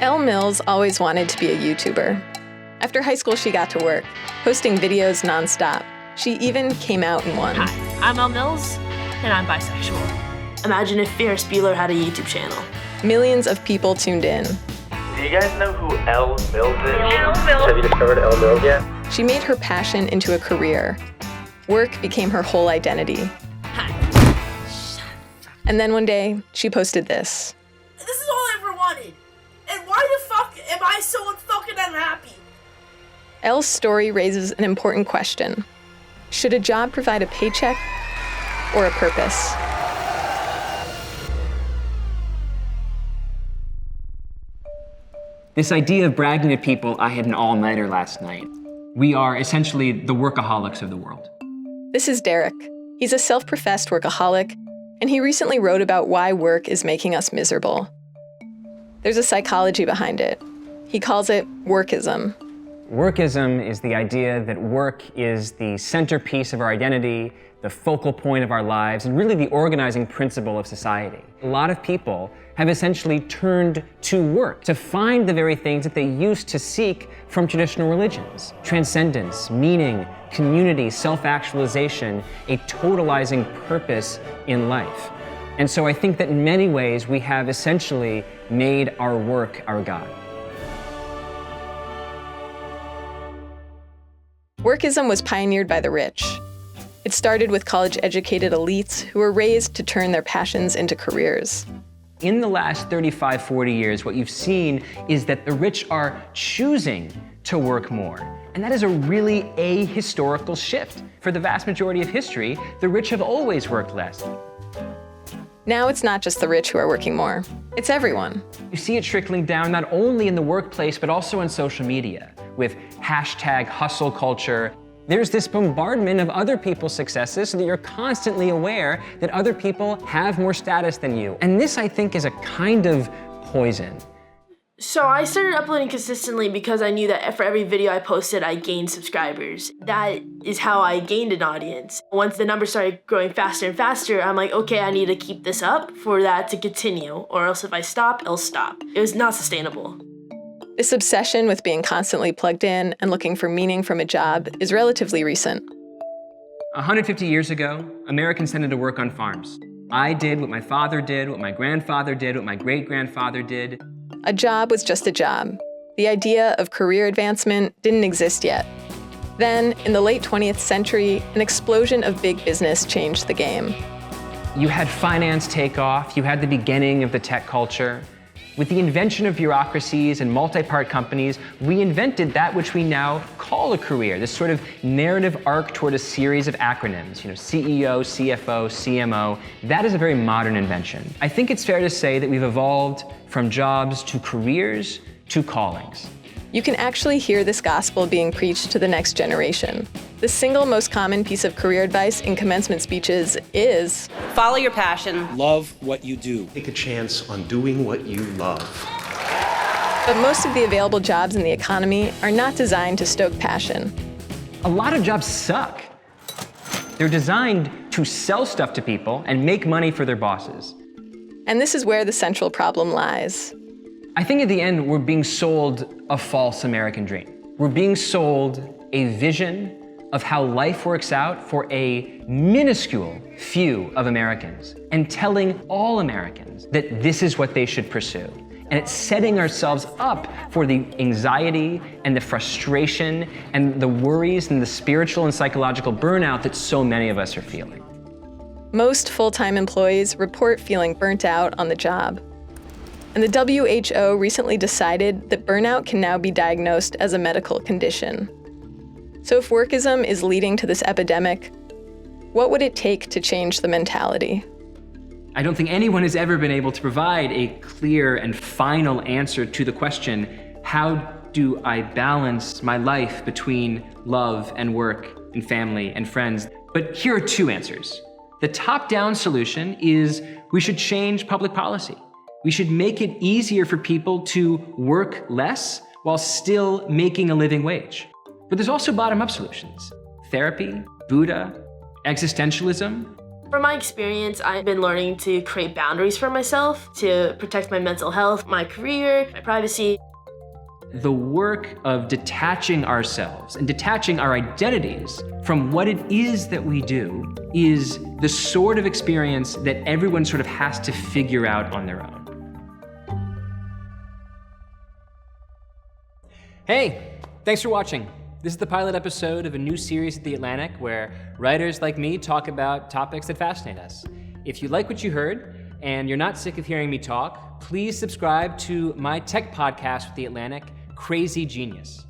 Elle Mills always wanted to be a YouTuber. After high school, she got to work, posting videos nonstop. She even came out in one. Hi, I'm Elle Mills, and I'm bisexual. Imagine if Ferris Bueller had a YouTube channel. Millions of people tuned in. Do you guys know who Elle Mills is? Elle Mills. Have you discovered Elle Mills yet? She made her passion into a career. Work became her whole identity. Hi. And then one day, she posted this. This is all I ever wanted. And why the fuck am I so fucking unhappy? Elle's story raises an important question. Should a job provide a paycheck or a purpose? This idea of bragging to people, I had an all-nighter last night. We are essentially the workaholics of the world. This is Derek. He's a self-professed workaholic, and he recently wrote about why work is making us miserable. There's a psychology behind it. He calls it workism. Workism is the idea that work is the centerpiece of our identity, the focal point of our lives, and really the organizing principle of society. A lot of people have essentially turned to work to find the very things that they used to seek from traditional religions. Transcendence, meaning, community, self-actualization, a totalizing purpose in life. And so I think that in many ways we have essentially made our work our God. Workism was pioneered by the rich. It started with college-educated elites who were raised to turn their passions into careers. In the last 35, 40 years, what you've seen is that the rich are choosing to work more. And that is a really ahistorical shift. For the vast majority of history, the rich have always worked less. Now it's not just the rich who are working more. It's everyone. You see it trickling down not only in the workplace, but also on social media with hashtag hustle culture. There's this bombardment of other people's successes so that you're constantly aware that other people have more status than you. And this, I think, is a kind of poison. So I started uploading consistently because I knew that for every video I posted, I gained subscribers. That is how I gained an audience. Once the numbers started growing faster and faster, I'm like, okay, I need to keep this up for that to continue, or else if I stop, it'll stop. It was not sustainable. This obsession with being constantly plugged in and looking for meaning from a job is relatively recent. 150 years ago, Americans tended to work on farms. I did what my father did, what my grandfather did, what my great-grandfather did. A job was just a job. The idea of career advancement didn't exist yet. Then, in the late 20th century, an explosion of big business changed the game. You had finance take off, you had the beginning of the tech culture. With the invention of bureaucracies and multi-part companies, we invented that which we now call a career, this sort of narrative arc toward a series of acronyms, CEO, CFO, CMO. That is a very modern invention. I think it's fair to say that we've evolved from jobs to careers to callings. You can actually hear this gospel being preached to the next generation. The single most common piece of career advice in commencement speeches is, Follow your passion. Love what you do. Take a chance on doing what you love. but most of the available jobs in the economy are not designed to stoke passion. A lot of jobs suck. They're designed to sell stuff to people and make money for their bosses. And this is where the central problem lies. I think at the end, we're being sold a false American dream. We're being sold a vision of how life works out for a minuscule few of Americans, and telling all Americans that this is what they should pursue. And it's setting ourselves up for the anxiety and the frustration and the worries and the spiritual and psychological burnout that so many of us are feeling. Most full-time employees report feeling burnt out on the job. And the WHO recently decided that burnout can now be diagnosed as a medical condition. So if workism is leading to this epidemic, what would it take to change the mentality? I don't think anyone has ever been able to provide a clear and final answer to the question, how do I balance my life between love and work and family and friends? But here are two answers. The top-down solution is we should change public policy. We should make it easier for people to work less while still making a living wage. But there's also bottom-up solutions. Therapy, Buddha, existentialism. From my experience, I've been learning to create boundaries for myself to protect my mental health, my career, my privacy. The work of detaching ourselves and detaching our identities from what it is that we do is the sort of experience that everyone sort of has to figure out on their own. Hey, thanks for watching. This is the pilot episode of a new series at The Atlantic where writers like me talk about topics that fascinate us. If you like what you heard and you're not sick of hearing me talk, please subscribe to my tech podcast with The Atlantic, Crazy Genius.